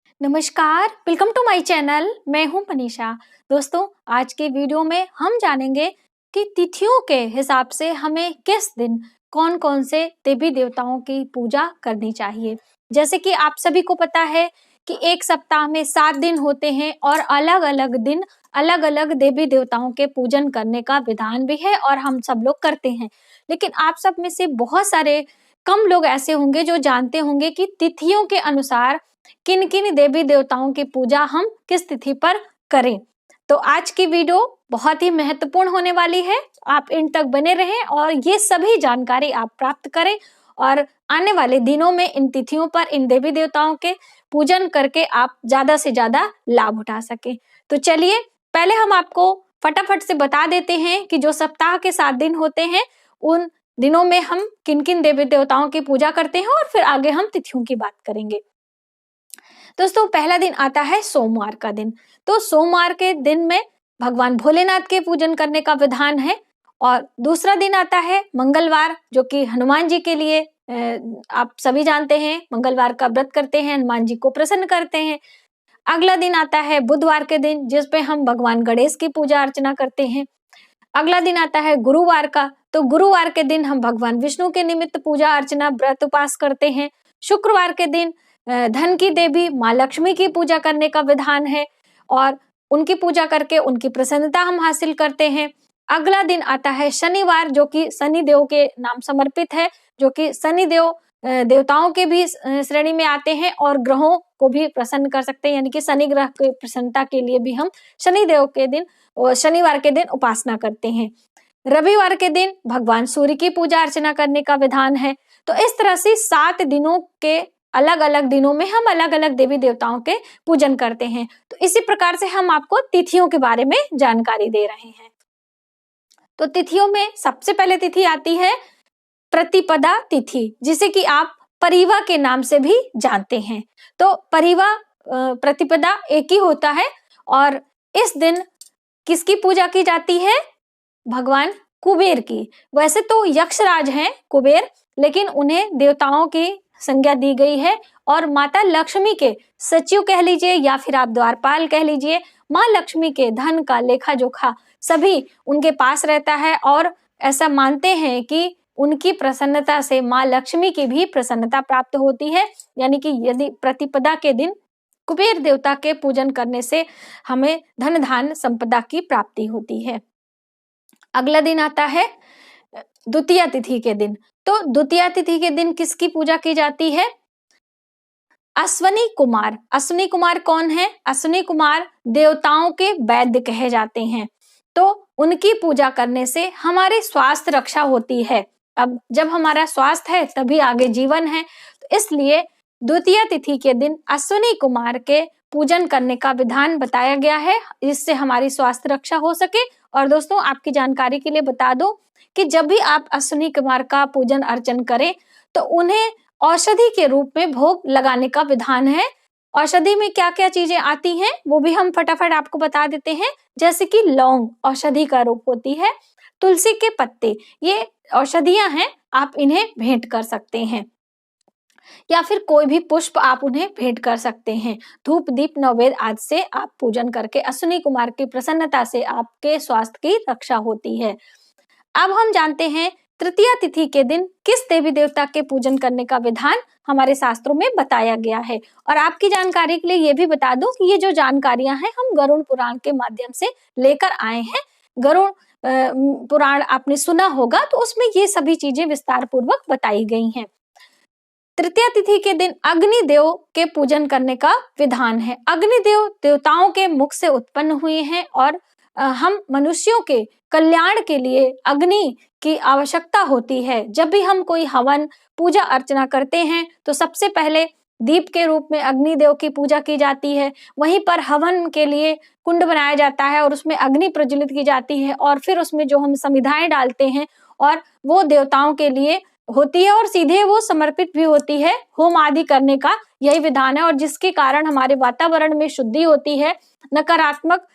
नमस्कार, welcome to my channel. मैं हूं मनीषा। दोस्तों, आज के वीडियो में हम जानेंगे कि तिथियों के हिसाब से हमें किस दिन कौन-कौन से देवी देवताओं की पूजा करनी चाहिए। जैसे कि आप सभी को पता है कि एक सप्ताह में 7 दिन होते हैं और अलग-अलग दिन अलग-अलग देवी देवताओं के पूजन करने का विधान भी है और हम सब लोग करते हैं। लेकिन आप सब में से बहुत सारे कम लोग ऐसे होंगे जो जानते होंगे कि तिथियों के अनुसार किन-किन देवी देवताओं की पूजा हम किस तिथि पर करें। तो आज की वीडियो बहुत ही महत्वपूर्ण होने वाली है। आप इन तक बने रहें और ये सभी जानकारी आप प्राप्त करें और आने वाले दिनों में इन तिथियों पर इन देवी देवताओं के पूजन करके आप ज्यादा से ज्यादा लाभ उठा सकें। तो चलिए, पहले हम आपको फटाफट से बता देते हैं कि जो सप्ताह के 7 दिन होते हैं, उन दिनों में हम किन-किन देवी देवताओं की पूजा करते हैं और फिर आगे हम तिथियों की बात करेंगे। दोस्तों, पहला दिन आता है सोमवार का दिन। तो सोमवार के दिन में भगवान भोलेनाथ के पूजन करने का विधान है। और दूसरा दिन आता है मंगलवार, जो कि हनुमान जी के लिए आप सभी जानते हैं, मंगलवार का व्रत करते हैं, हनुमान जी को प्रसन्न करते हैं। अगला दिन आता है बुधवार के दिन, जिसपे हम भगवान गणेश की पूजा अर्चना करते हैं। अगला दिन आता है गुरुवार का। तो गुरुवार के दिन हम भगवान विष्णु के निमित्त पूजा अर्चना व्रत उपास करते हैं। शुक्रवार के दिन धन की देवी माँ लक्ष्मी की पूजा करने का विधान है और उनकी पूजा करके उनकी प्रसन्नता हम हासिल करते हैं। अगला दिन आता है शनिवार, जो कि शनि देव के नाम समर्पित है, जो कि शनि देव देवताओं के भी श्रेणी में आते हैं और ग्रहों को भी प्रसन्न कर सकते हैं, यानी कि शनि ग्रह की प्रसन्नता के लिए भी हम शनि देव के दिन और शनिवार के दिन उपासना करते हैं। रविवार के दिन भगवान सूर्य की पूजा अर्चना करने का विधान है। तो इस तरह से 7 दिनों के अलग-अलग दिनों में हम अलग-अलग देवी देवताओं के पूजन करते हैं। तो इसी प्रकार से हम आपको तिथियों के बारे में जानकारी दे रहे हैं। तो तिथियों में सबसे पहले तिथि आती है प्रतिपदा तिथि, जिसे कि आप परिवा के नाम से भी जानते हैं। तो परिवा प्रतिपदा एक ही होता है और इस दिन किसकी पूजा की जाती है? भगवान कुबेर की। वैसे तो यक्षराज हैं कुबेर, लेकिन उन्हें देवताओं की संज्ञा दी गई है और माता लक्ष्मी के सचिव कह लीजिए या फिर आप द्वारपाल कह लीजिए, माँ लक्ष्मी के धन का लेखा जोखा सभी उनके पास रहता है और ऐसा मानते हैं कि उनकी प्रसन्नता से माँ लक्ष्मी की भी प्रसन्नता प्राप्त होती है। यानी कि यदि प्रतिपदा के दिन कुबेर देवता के पूजन करने से हमें धन धान्य संपदा की प्राप्ति होती है। अगला दिन आता है द्वितीया तिथि के दिन। तो द्वितीया तिथि के दिन किसकी पूजा की जाती है? अश्विनी कुमार। अश्विनी कुमार कौन है? अश्विनी कुमार देवताओं के वैद्य कहे जाते हैं। तो उनकी पूजा करने से हमारे स्वास्थ्य रक्षा होती है। अब जब हमारा स्वास्थ्य है तभी आगे जीवन है, तो इसलिए द्वितीया तिथि के दिन अश्विनी कुमार के पूजन करने का विधान बताया गया है, जिससे हमारी स्वास्थ्य रक्षा हो सके। और दोस्तों, आपकी जानकारी के लिए बता दूं कि जब भी आप अश्विनी कुमार का पूजन अर्चन करें तो उन्हें औषधि के रूप में भोग लगाने का विधान है। औषधि में क्या क्या चीजें आती हैं वो भी हम फटाफट आपको बता देते हैं। जैसे कि लौंग औषधि का रूप होती है, तुलसी के पत्ते ये औषधियां हैं, आप इन्हें भेंट कर सकते हैं, या फिर कोई भी पुष्प आप उन्हें भेंट कर सकते हैं। धूप दीप नैवेद्य आदि से आप पूजन करके अश्विनी कुमार की प्रसन्नता से आपके स्वास्थ्य की रक्षा होती है। अब हम जानते हैं तृतीया तिथि के दिन किस देवी देवता के पूजन करने का विधान हमारे शास्त्रों में बताया गया है। और आपकी जानकारी के लिए ये भी बता दूं कि ये जो जानकारियां हैं हम गरुड़ पुराण के माध्यम से लेकर आए हैं। गरुड़ पुराण आपने सुना होगा, तो उसमें ये सभी चीजें विस्तार पूर्वक बताई गई हैं। तृतीया तिथि के दिन अग्निदेव के पूजन करने का विधान है। अग्निदेव देवताओं के मुख से उत्पन्न हुए हैं और हम मनुष्यों के कल्याण के लिए अग्नि की आवश्यकता होती है। जब भी हम कोई हवन पूजा अर्चना करते हैं तो सबसे पहले दीप के रूप में अग्निदेव की पूजा की जाती है। वहीं पर हवन के लिए कुंड बनाया जाता है और उसमें अग्नि प्रज्वलित की जाती है और फिर उसमें जो हम समिधाएं डालते हैं और वो देवताओं के लिए होती है और सीधे वो समर्पित भी होती है। होम आदि करने का यही विधान है और जिसके कारण हमारे वातावरण में शुद्धि होती है, नकारात्मक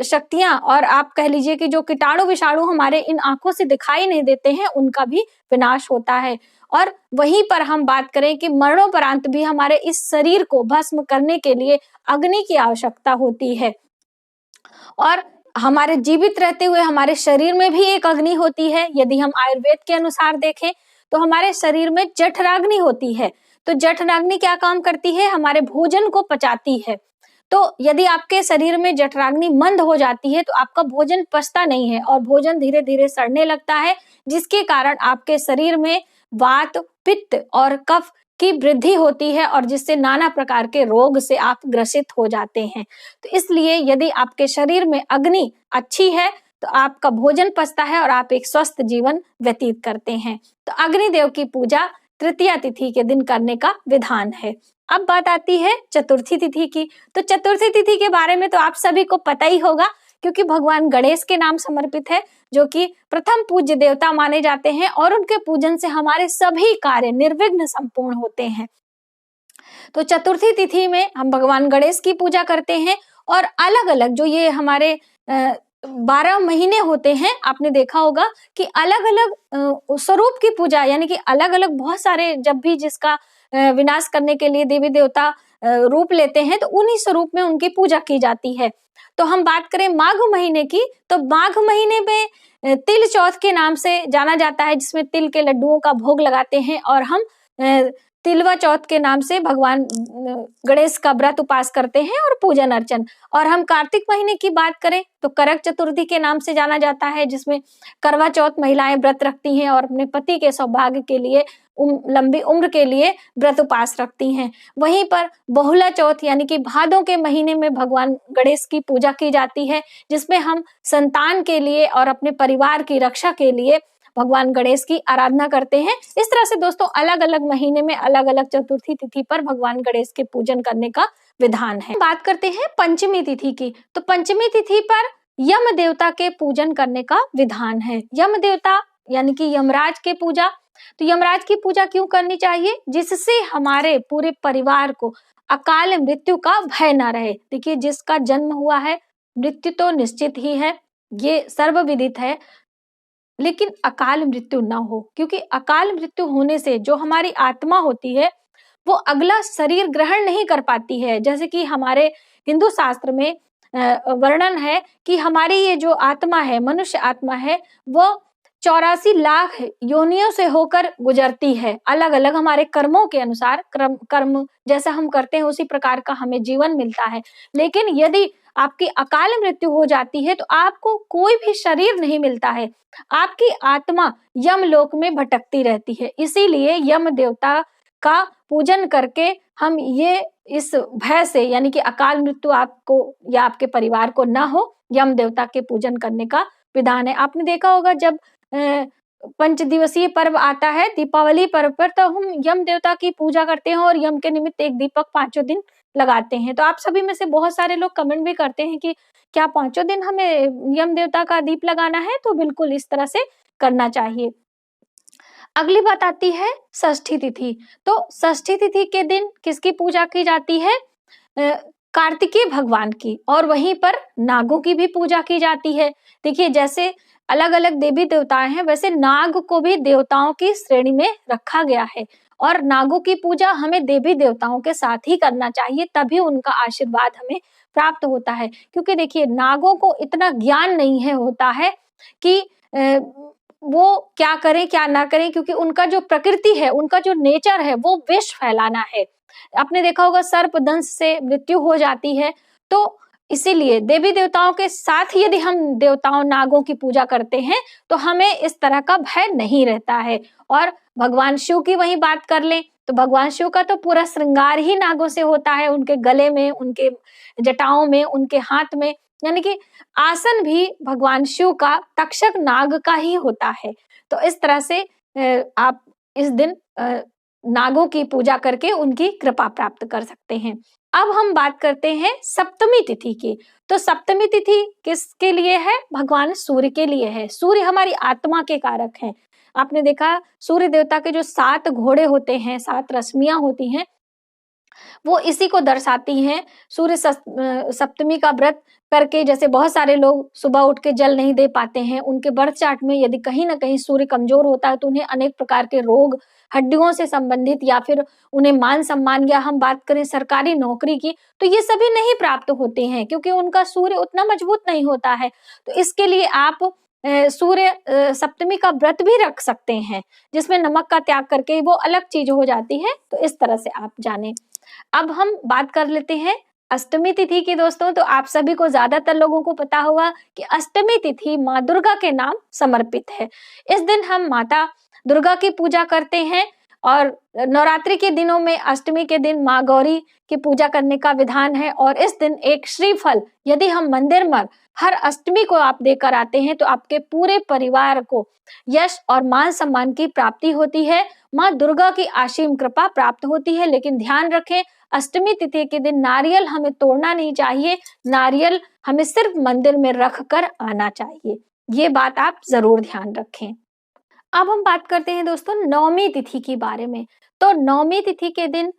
शक्तियां और आप कह लीजिए कि जो कीटाणु विषाणु हमारे इन आंखों से दिखाई नहीं देते हैं उनका भी विनाश होता है। और वहीं पर हम बात करें कि मरणोपरांत भी हमारे इस शरीर को भस्म करने के लिए अग्नि की आवश्यकता होती है। और हमारे जीवित रहते हुए हमारे शरीर में भी एक अग्नि होती है। यदि हम आयुर्वेद के अनुसार देखें तो हमारे शरीर में जठराग्नि होती है। तो जठराग्नि क्या काम करती है? हमारे भोजन को पचाती है। तो यदि आपके शरीर में जठराग्नि मंद हो जाती है तो आपका भोजन पचता नहीं है और भोजन धीरे धीरे सड़ने लगता है, जिसके कारण आपके शरीर में वात, पित्त और कफ की वृद्धि होती है और जिससे नाना प्रकार के रोग से आप ग्रसित हो जाते हैं। तो इसलिए यदि आपके शरीर में अग्नि अच्छी है तो आपका भोजन पचता है और आप एक स्वस्थ जीवन व्यतीत करते हैं। तो अग्निदेव की पूजा तृतीया तिथि के दिन करने का विधान है। अब बात आती है चतुर्थी तिथि की। तो चतुर्थी तिथि के बारे में तो आप सभी को पता ही होगा, क्योंकि भगवान गणेश के नाम समर्पित है, जो कि प्रथम पूज्य देवता माने जाते हैं और उनके पूजन से हमारे सभी कार्य निर्विघ्न संपूर्ण होते हैं। तो चतुर्थी तिथि में हम भगवान गणेश की पूजा करते हैं और अलग अलग जो ये हमारे 12 महीने होते हैं, आपने देखा होगा कि अलग अलग स्वरूप की पूजा, यानी कि अलग अलग बहुत सारे, जब भी जिसका विनाश करने के लिए देवी देवता रूप लेते हैं तो उन्हीं स्वरूप में उनकी पूजा की जाती है। तो हम बात करें माघ महीने की, तो माघ महीने में तिल चौथ के नाम से जाना जाता है, जिसमें तिल के लड्डुओं का भोग लगाते हैं और हम तिलवा चौथ के नाम से भगवान गणेश का व्रत उपास करते हैं और पूजन अर्चन। और हम कार्तिक महीने की बात करें तो करक चतुर्थी के नाम से जाना जाता है, जिसमें करवा चौथ महिलाएं व्रत रखती हैं और अपने पति के सौभाग्य के लिए लंबी उम्र के लिए व्रत उपास रखती हैं। वहीं पर बहुला चौथ यानी कि भादों के महीने में भगवान गणेश की पूजा की जाती है, जिसमें हम संतान के लिए और अपने परिवार की रक्षा के लिए भगवान गणेश की आराधना करते हैं। इस तरह से दोस्तों अलग अलग महीने में अलग अलग चतुर्थी तिथि पर भगवान गणेश के पूजन करने का विधान है। बात करते हैं पंचमी तिथि की। तो पंचमी तिथि पर यम देवता के पूजन करने का विधान है। यम देवता यानी कि यमराज के पूजा। तो यमराज की पूजा क्यों करनी चाहिए? जिससे हमारे पूरे परिवार को अकाल मृत्यु का भय ना रहे। देखिए, जिसका जन्म हुआ है मृत्यु तो निश्चित ही है, ये सर्वविदित है, लेकिन अकाल मृत्यु ना हो, क्योंकि अकाल मृत्यु होने से जो हमारी आत्मा होती है वो अगला शरीर ग्रहण नहीं कर पाती है। जैसे कि हमारे हिंदू शास्त्र में वर्णन है कि हमारी ये जो आत्मा है, मनुष्य आत्मा है, वो 84 लाख योनियों से होकर गुजरती है। अलग अलग हमारे कर्मों के अनुसार, कर्म जैसा हम करते हैं उसी प्रकार का हमें जीवन मिलता है। लेकिन यदि आपकी अकाल मृत्यु हो जाती है तो आपको कोई भी शरीर नहीं मिलता है, आपकी आत्मा यमलोक में भटकती रहती है। इसीलिए यम देवता का पूजन करके हम ये इस भय से, यानी कि अकाल मृत्यु आपको या आपके परिवार को ना हो, यम देवता के पूजन करने का विधान है। आपने देखा होगा जब पंच दिवसीय पर्व आता है, दीपावली पर्व पर, तो हम यम देवता की पूजा करते हैं और यम के निमित्त एक दीपक 5 दिन लगाते हैं। तो आप सभी में से बहुत सारे लोग कमेंट भी करते हैं कि क्या 5 दिन हमें यम देवता का दीप लगाना है? तो बिल्कुल इस तरह से करना चाहिए। अगली बात आती है षष्ठी तिथि। तो षष्ठी तिथि के दिन किसकी पूजा की जाती है? कार्तिकेय भगवान की, और वहीं पर नागों की भी पूजा की जाती है। देखिए, जैसे अलग अलग देवी देवताएं हैं, वैसे नाग को भी देवताओं की श्रेणी में रखा गया है और नागों की पूजा हमें देवी देवताओं के साथ ही करना चाहिए, तभी उनका आशीर्वाद हमें प्राप्त होता है। क्योंकि देखिए, नागों को इतना ज्ञान नहीं है होता है कि वो क्या करें क्या ना करें, क्योंकि उनका जो प्रकृति है, उनका जो नेचर है, वो विष फैलाना है। आपने देखा होगा सर्प दंश से मृत्यु हो जाती है। तो इसीलिए देवी देवताओं के साथ यदि हम देवताओं नागों की पूजा करते हैं तो हमें इस तरह का भय नहीं रहता है। और भगवान शिव की वही बात कर लें तो भगवान शिव का तो पूरा श्रृंगार ही नागों से होता है, उनके गले में, उनके जटाओं में, उनके हाथ में, यानी कि आसन भी भगवान शिव का तक्षक नाग का ही होता है। तो इस तरह से आप इस दिन नागों की पूजा करके उनकी कृपा प्राप्त कर सकते हैं। अब हम बात करते हैं सप्तमी तिथि की। तो सप्तमी तिथि किसके लिए है? भगवान सूर्य के लिए है। सूर्य हमारी आत्मा के कारक हैं। आपने देखा सूर्य देवता के जो 7 घोड़े होते हैं, 7 रश्मियां होती हैं, वो इसी को दर्शाती हैं। सूर्य सप्तमी का व्रत करके जैसे बहुत सारे लोग सुबह उठ के जल नहीं दे पाते हैं, उनके बर्थ चार्ट में यदि कहीं ना कहीं सूर्य कमजोर होता है तो उन्हें अनेक प्रकार के रोग, हड्डियों से संबंधित या फिर उन्हें मान सम्मान, या हम बात करें सरकारी नौकरी की, तो ये सभी नहीं प्राप्त होते हैं क्योंकि उनका सूर्य उतना मजबूत नहीं होता है। तो इसके लिए आप सूर्य सप्तमी का व्रत भी रख सकते हैं, जिसमें नमक का त्याग करके वो अलग चीज हो जाती है। तो इस तरह से आप जाने। अब हम बात कर लेते हैं अष्टमी तिथि की दोस्तों। तो आप सभी को, ज्यादातर लोगों को पता होगा कि अष्टमी तिथि माँ दुर्गा के नाम समर्पित है। इस दिन हम माता दुर्गा की पूजा करते हैं और नवरात्रि के दिनों में अष्टमी के दिन माँ गौरी की पूजा करने का विधान है। और इस दिन एक श्रीफल यदि हम मंदिर में हर अष्टमी को आप देकर आते हैं तो आपके पूरे परिवार को यश और मान सम्मान की प्राप्ति होती है, माँ दुर्गा की असीम कृपा प्राप्त होती है। लेकिन ध्यान रखें, अष्टमी तिथि के दिन नारियल हमें तोड़ना नहीं चाहिए, नारियल हमें सिर्फ मंदिर में रख कर आना चाहिए। ये बात आप जरूर ध्यान रखें। अब हम बात करते हैं दोस्तों नवमी तिथि के बारे में। तो नवमी तिथि के दिन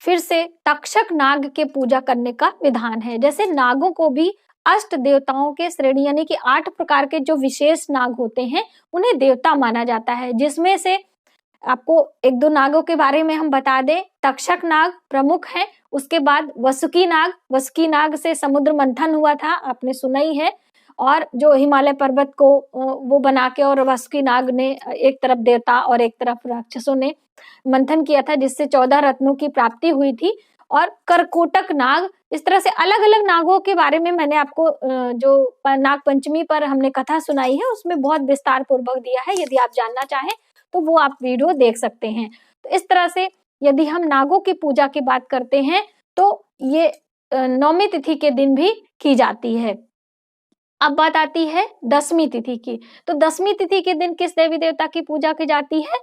फिर से तक्षक नाग के पूजा करने का विधान है। जैसे नागों को भी अष्ट देवताओं के श्रेणी यानी कि 8 प्रकार के जो विशेष नाग होते हैं उन्हें देवता माना जाता है, जिसमें से आपको 1-2 नागों के बारे में हम बता दें। तक्षक नाग प्रमुख है, उसके बाद वसुकी नाग, वसुकी नाग से समुद्र मंथन हुआ था, आपने सुना ही है। और जो हिमालय पर्वत को वो बना के, और वसुकी नाग ने एक तरफ देवता और एक तरफ राक्षसों ने मंथन किया था, जिससे 14 रत्नों की प्राप्ति हुई थी। और करकोटक नाग, इस तरह से अलग अलग नागों के बारे में मैंने आपको जो नाग पंचमी पर हमने कथा सुनाई है उसमें बहुत विस्तार पूर्वक दिया है। यदि आप जानना चाहें तो वो आप वीडियो देख सकते हैं। तो इस तरह से यदि हम नागों की पूजा की बात करते हैं तो ये नवमी तिथि के दिन भी की जाती है। अब बात आती है दसवीं तिथि की। तो दसवीं तिथि के दिन किस देवी देवता की पूजा की जाती है?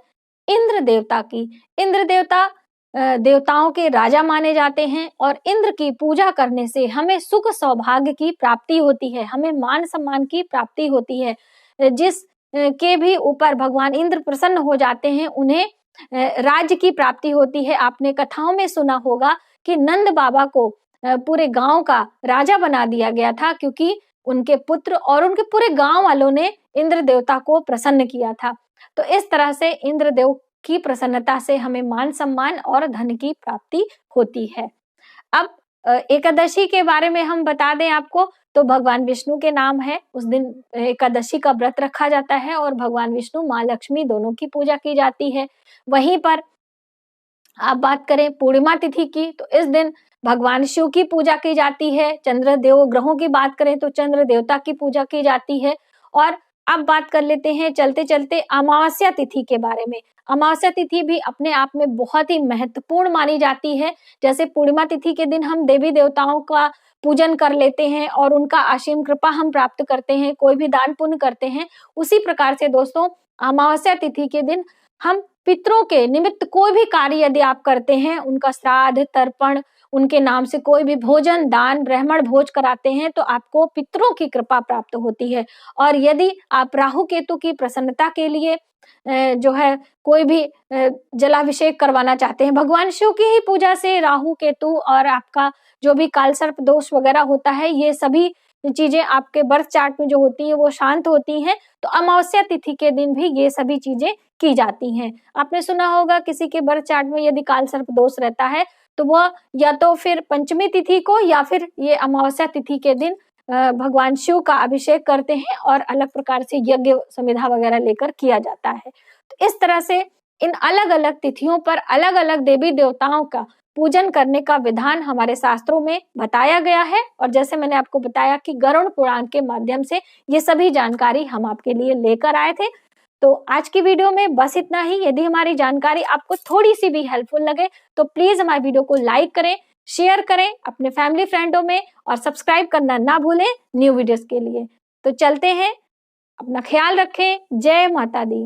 इंद्र देवता की। इंद्र देवता देवताओं के राजा माने जाते हैं और इंद्र की पूजा करने से हमें सुख सौभाग्य की प्राप्ति होती है, हमें मान सम्मान की प्राप्ति होती है। जिस के भी ऊपर भगवान इंद्र प्रसन्न हो जाते हैं उन्हें राज्य की प्राप्ति होती है। आपने कथाओं में सुना होगा कि नंद बाबा को पूरे गांव का राजा बना दिया गया था, क्योंकि उनके पुत्र और उनके पूरे गांव वालों ने इंद्र देवता को प्रसन्न किया था। तो इस तरह से इंद्र देव की प्रसन्नता से हमें मान सम्मान और धन की प्राप्ति होती है। अब एकादशी के बारे में हम बता दें आपको, तो भगवान विष्णु के नाम है। उस दिन एकादशी का व्रत रखा जाता है और भगवान विष्णु माँ लक्ष्मी दोनों की पूजा की जाती है। वहीं पर आप बात करें पूर्णिमा तिथि की, तो इस दिन भगवान शिव की पूजा की जाती है। चंद्र देव ग्रहों की बात करें तो चंद्र देवता की पूजा की जाती है। और अब बात कर लेते हैं चलते चलते अमावस्या तिथि के बारे में। अमावस्या तिथि भी अपने आप में बहुत ही महत्वपूर्ण मानी जाती है। जैसे पूर्णिमा तिथि के दिन हम देवी देवताओं का पूजन कर लेते हैं और उनका असीम कृपा हम प्राप्त करते हैं, कोई भी दान पुण्य करते हैं, उसी प्रकार से दोस्तों अमावस्या तिथि के दिन हम पितरों के निमित्त कोई भी कार्य यदि आप करते हैं, उनका श्राद्ध तर्पण, उनके नाम से कोई भी भोजन दान ब्राह्मण भोज कराते हैं, तो आपको पितरों की कृपा प्राप्त होती है। और यदि आप राहु केतु की प्रसन्नता के लिए जो है कोई भी जलाभिषेक करवाना चाहते हैं, भगवान शिव की ही पूजा से राहु केतु और आपका जो भी कालसर्प दोष वगैरह होता है, ये सभी चीजें आपके बर्थ चार्ट में जो होती हैं वो शांत होती हैं। तो अमावस्या तिथि के दिन भी ये सभी चीजें की जाती हैं। आपने सुना होगा किसी के बर्थ चार्ट में यदि कालसर्प दोष रहता है तो वह या तो फिर पंचमी तिथि को या फिर ये अमावस्या तिथि के दिन भगवान शिव का अभिषेक करते हैं और अलग प्रकार से यज्ञ समिधा वगैरह लेकर किया जाता है। तो इस तरह से इन अलग अलग तिथियों पर अलग अलग देवी देवताओं का पूजन करने का विधान हमारे शास्त्रों में बताया गया है। और जैसे मैंने आपको बताया कि गरुड़ पुराण के माध्यम से ये सभी जानकारी हम आपके लिए लेकर आए थे। तो आज की वीडियो में बस इतना ही। यदि हमारी जानकारी आपको थोड़ी सी भी हेल्पफुल लगे तो प्लीज हमारी वीडियो को लाइक करें, शेयर करें अपने फैमिली फ्रेंडों में और सब्सक्राइब करना ना भूलें न्यू वीडियोस के लिए। तो चलते हैं, अपना ख्याल रखें। जय माता दी।